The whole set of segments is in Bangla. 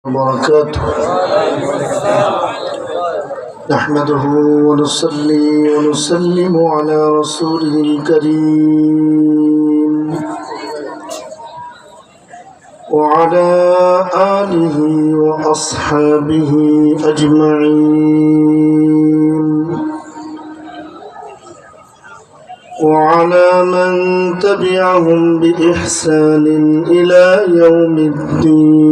وبركاته. نحمده ونصلي ونسلم على رسوله الكريم وعلى آله وأصحابه أجمعين وعلى من تبعهم بإحسان إلى يوم الدين.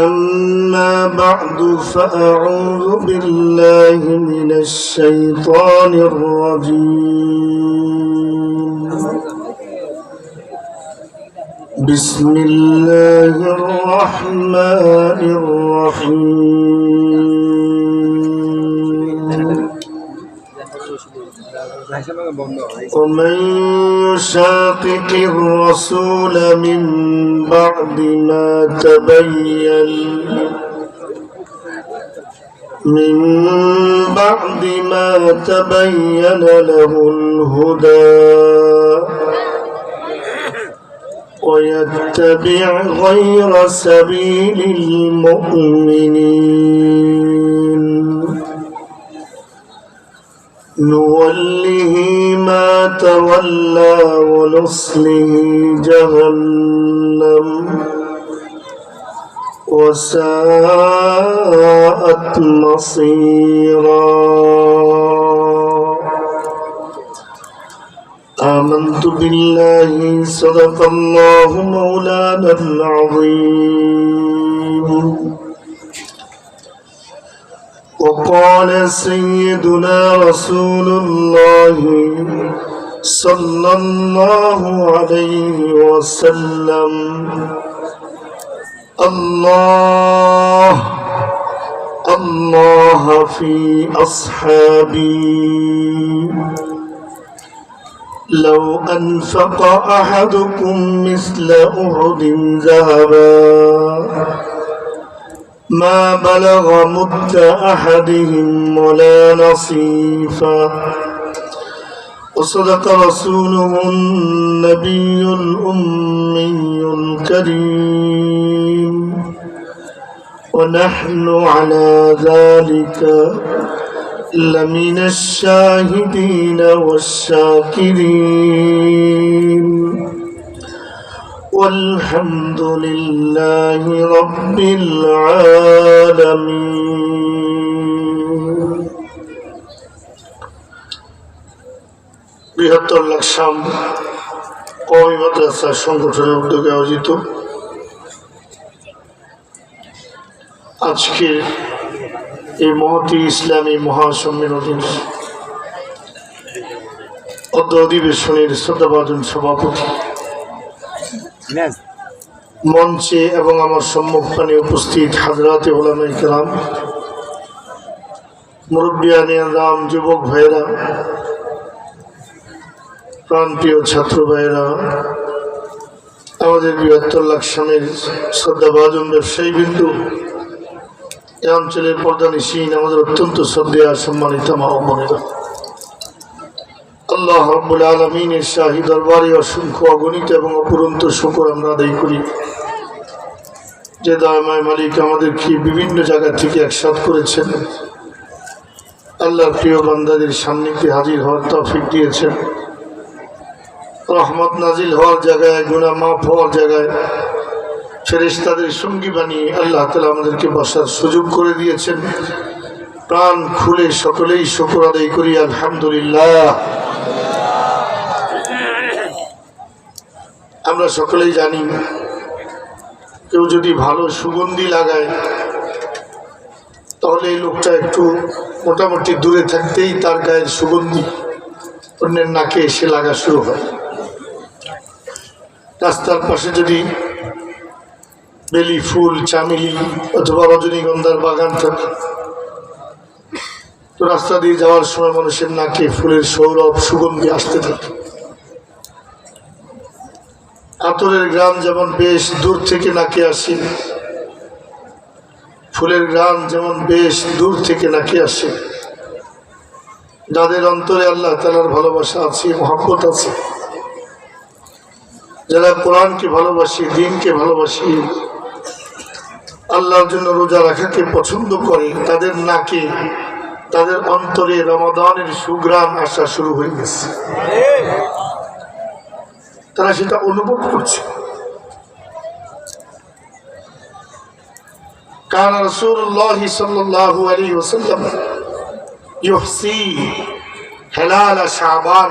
أما بعد فأعوذ بالله من الشيطان الرجيم. بسم الله الرحمن الرحيم. ومن يشاقق الرسول من بعد ما تبين له الهدى ويتبع غير سبيل المؤمنين نوله ما تولى ونصله جهنم وساءت مصيرا. آمنت بالله صدق الله مولانا العظيم. وقال سيدنا رسول الله صلى الله عليه وسلم: الله الله في أصحابي لو أنفق أحدكم مثل أحد ذهبا ما بلغ مد أحدهم ولا نصيفا. وصدق رسوله النبي الأمي الكريم ونحن على ذلك لمن الشاهدين والشاكرين والحمد لله رب العالمين. বৃহত্তর লাকসাম কওমি মাদ্রাসা সংগঠনের উদ্যোগে আয়োজিত আজকে এই মহতী ইসলামী মহাসম্মেলনের অধিবেশনের শ্রদ্ধাভাজন সভাপতি, মঞ্চে এবং আমার সম্মুখপানে উপস্থিত হাজরাতে উলামায়ে কেরাম, মুরব্বিয়ানে আযম, যুবক ভাইয়েরা, প্রাণপ্রিয় ছাত্র ভাইয়েরা, আমাদের বৃহত্তর লাকসামের শ্রদ্ধাভাজন ব্যবসায়ী বিন্দু, এ অঞ্চলের পর্দানিশীন আমাদের অত্যন্ত শ্রদ্ধেয় সম্মানিত মা ও বোনেরা, আল্লাহ রাব্বুল আলামিনের শাহী দরবারে অসংখ্য অগণিত এবং অপূরন্ত শুকর আমরা আদায় করি যে দয়াময় মালিক আমাদেরকে বিভিন্ন জায়গা থেকে একসাথ করেছেন, আল্লাহর প্রিয় বান্দাদের সান্নিধ্যে হাজির হওয়ার তৌফিক দিয়েছেন, রহমত নাজিল হওয়ার জায়গায়, গুনাহ মাফ হওয়ার জায়গায় ফেরেশতাদের সঙ্গী বানিয়ে আল্লাহ তাআলা আমাদেরকে বসার সুযোগ করে দিয়েছেন। প্রাণ খুলে সকলেই শুকর আদায় করি আলহামদুলিল্লাহ। আমরা সকলেই জানি, কেউ যদি ভালো সুগন্ধি লাগায় তাহলে এই লোকটা একটু মোটামুটি দূরে থাকতেই তার গায়ের সুগন্ধি অন্যের নাকে এসে লাগা শুরু হয়। রাস্তার পাশে যদি বেলি ফুল, চামেলি অথবা রজনীগন্ধার বাগান থাকে তো রাস্তা দিয়ে যাওয়ার সময় মানুষের নাকে ফুলের সৌরভ সুগন্ধি আসতে থাকে। আতরের গ্রাম যেমন বেশ দূর থেকে নাকে আসে, ফুলের গ্রাম যেমন বেশ দূর থেকে নাকি আসে। যাদের অন্তরে আল্লাহ তাআলার ভালোবাসা আছে, মহব্বত আছে, যারা কোরআনকে ভালোবাসি, দিনকে ভালোবাসি, আল্লাহর জন্য রোজা রাখাকে পছন্দ করে, তাদের নাকে, তাদের অন্তরে রমাদানের সুঘ্রাণ আসা শুরু হয়ে গেছে। তারা সেটা অনুভব করছে। কান রাসূলুল্লাহ সাল্লাল্লাহু আলাইহি ওয়াসাল্লাম ইউহসি হিলাল শাবান